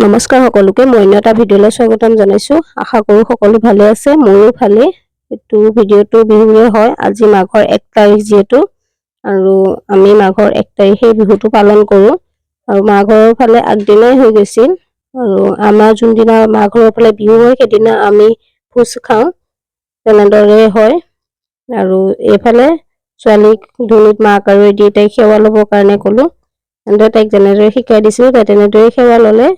নমস্কাৰ সকলোকে মই এটা ভিডিঅ'লৈ স্বাগতম জনাইছো। আশা কৰো সকলো ভালে আছে, মোৰো ভালে। এটো ভিডিঅ'টো বিহুৰে হয়। আজি মাঘৰ 1 তাৰিখ যেটো আৰু আমি মাঘৰ 1 তাৰিখে বিহুটো পালন কৰো আৰু মাঘৰ ফালে আগদিনাই হৈ গৈছিল আৰু আমাৰ যোনদিনা মাঘৰ ফালে বিহু হয় সেইদিনা আমি ভোজ খাওঁ তেনেদৰে হয়। আৰু এইফালে ছোৱালীক ধুনিত মাক আৰু দেউতাই সেৱা ল'বৰ কাৰণে ক'লো। তাইক যেনেদৰে শিকাই দিছিল তাই তেনেদৰে সেৱা ল'লে।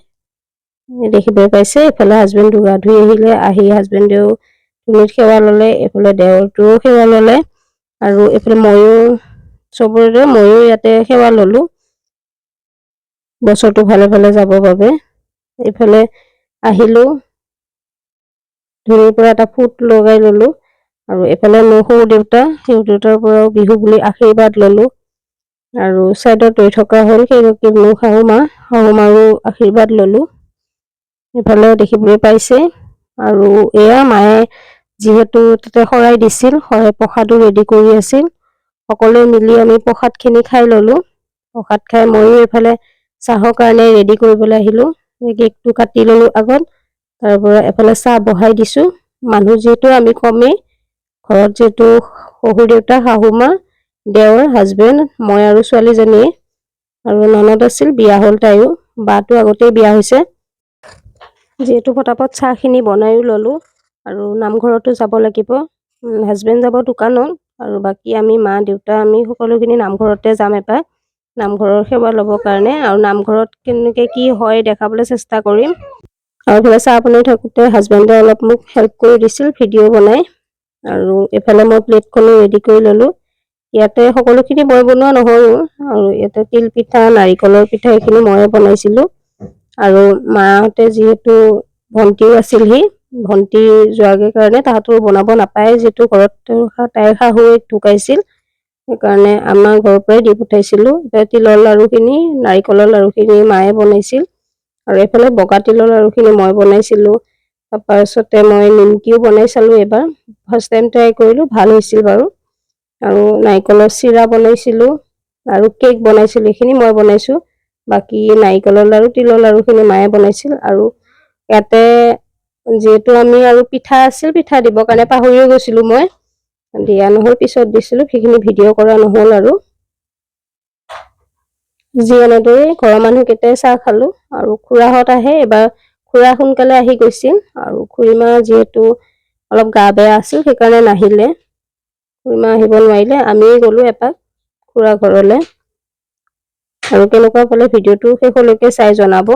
দেখিবলৈ পাইছে এফালে হাজবেন্ড গা ধুই আহিলে, আহি হাজবেন্ডেও ধুনিত সেৱা ল'লে, এফালে দেওৰটোও সেৱা ল'লে আৰু এফালে ময়ো চবৰে ইয়াতে সেৱা ল'লো বছৰটো ভালে ভালে যাবৰ বাবে। এফালে আহিলো ধুনিৰ পৰা এটা ফুট লগাই ল'লো আৰু এফালে মোৰ সৰু দেউতাৰ পৰাও বিহু বুলি আশীৰ্বাদ ল'লো আৰু সাইডত ৰৈ থকা হ'ল সেইগৰাকী মোৰ শাহু মাৰো আশীৰ্বাদ ল'লো। এফালে দেখিবলৈ পাইছে আৰু এয়া মায়ে যিহেতু তাতে শৰাই দিছিল, শৰাই প্ৰসাদো ৰেডি কৰি আছিল। সকলোৱে মিলি আমি প্ৰসাদখিনি খাই ল'লো। প্ৰসাদ খাই ময়ো এফালে চাহৰ কাৰণে ৰেডি কৰিবলৈ আহিলো। কেকটো কাটি ল'লো আগত, তাৰ পৰা এফালে চাহ বহাই দিছো। মানুহ যেহেতু আমি কমেই ঘৰত, যেহেতু শহুৰ দেউতা, শাহু মা, দেওৰ, হাজবেন্ড, মই আৰু ছোৱালীজনীয়ে আৰু ননদ আছিল, বিয়া হ'ল তাইও, বাটো আগতেই বিয়া হৈছে। যেহেতু ফটাফট চাহখিনি বনাইও ল'লো আৰু নামঘৰতো যাব লাগিব। হাজবেন্ড যাব দোকানত আৰু বাকী আমি মা দেউতা আমি সকলোখিনি নামঘৰতে যাম এপাক নামঘৰৰ সেৱা ল'বৰ কাৰণে আৰু নামঘৰত কেনেকৈ কি হয় দেখাবলৈ চেষ্টা কৰিম। আৰু এফালে চাহ বনাই থাকোঁতে হাজবেণ্ডে অলপ মোক হেল্প কৰি দিছিল ভিডিঅ' বনাই আৰু এফালে মই প্লেটখনো ৰেডি কৰি ল'লো। ইয়াতে সকলোখিনি মই বনোৱা নহয়ো আৰু ইয়াতে তিল পিঠা, নাৰিকলৰ পিঠা এইখিনি ময়ে বনাইছিলোঁ আৰু মাহঁতে যিহেতু ভণ্টিও আছিলহি, ভণ্টি যোৱাগে কাৰণে তাহাঁতৰ বনাব নাপায়, যিহেতু ঘৰত তাইৰ শাহুৱে ঢুকাইছিল সেইকাৰণে আমাৰ ঘৰৰ পৰাই দি পঠাইছিলোঁ। তিলৰ লাৰুখিনি, নাৰিকলৰ লাৰুখিনি মায়ে বনাইছিল আৰু এইফালে বগা তিলৰ লাৰুখিনি মই বনাইছিলোঁ। তাৰপাছতে মই নিমকিও বনাই চালোঁ এবাৰ, ফাৰ্ষ্ট টাইম ট্ৰাই কৰিলোঁ, ভাল হৈছিল বাৰু। আৰু নাৰিকলৰ চিৰা বনাইছিলোঁ আৰু কেক বনাইছিলোঁ, এইখিনি মই বনাইছোঁ। বাকী নাৰিকলৰ লাৰু, তিলৰ লাৰুখিনি মায়ে বনাইছিল আৰু ইয়াতে যিহেতু আমি আৰু পিঠা আছিল, পিঠা দিবৰ কাৰণে পাহৰিয়ে গৈছিলোঁ, মই দিয়া নহ'ল, পিছত দিছিলোঁ, সেইখিনি ভিডিঅ' কৰা নহ'ল আৰু যি এনেদৰে ঘৰৰ মানুহকেইটাই চাহ খালোঁ আৰু খুৰাহঁত আহে। এবাৰ খুৰা সোনকালে আহি গৈছিল আৰু খুৰীমা যিহেতু অলপ গা বেয়া আছিল সেইকাৰণে নাহিলে, খুৰীমা আহিব নোৱাৰিলে, আমিয়ে গ'লো এপাক খুৰা ঘৰলৈ। আৰু কেনেকুৱা পালে ভিডিঅ'টো শেষলৈকে চাই জনাব।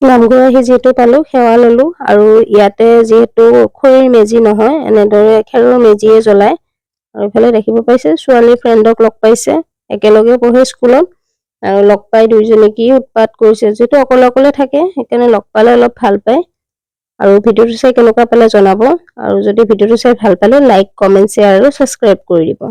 নামঘৰ আহি যিহেতু পালোঁ, সেৱা ল'লো আৰু ইয়াতে যিহেতু খৰিৰ মেজি নহয়, এনেদৰে খেৰৰ মেজিয়ে জ্বলায়। আৰু এইফালে দেখিব পাইছে ছোৱালী ফ্ৰেণ্ডক লগ পাইছে, একেলগে পঢ়ে স্কুলত আৰু লগ পাই দুইজনী কি উৎপাত কৰিছে, যিহেতু অকলে অকলে থাকে সেইকাৰণে লগ পালে অলপ ভাল পায়। আৰু ভিডিঅ'টো চাই কেনেকুৱা পালে জনাব আৰু যদি ভিডিঅ'টো চাই ভাল পালে লাইক, কমেণ্ট, শ্বেয়াৰ আৰু ছাবস্ক্ৰাইব কৰি দিব।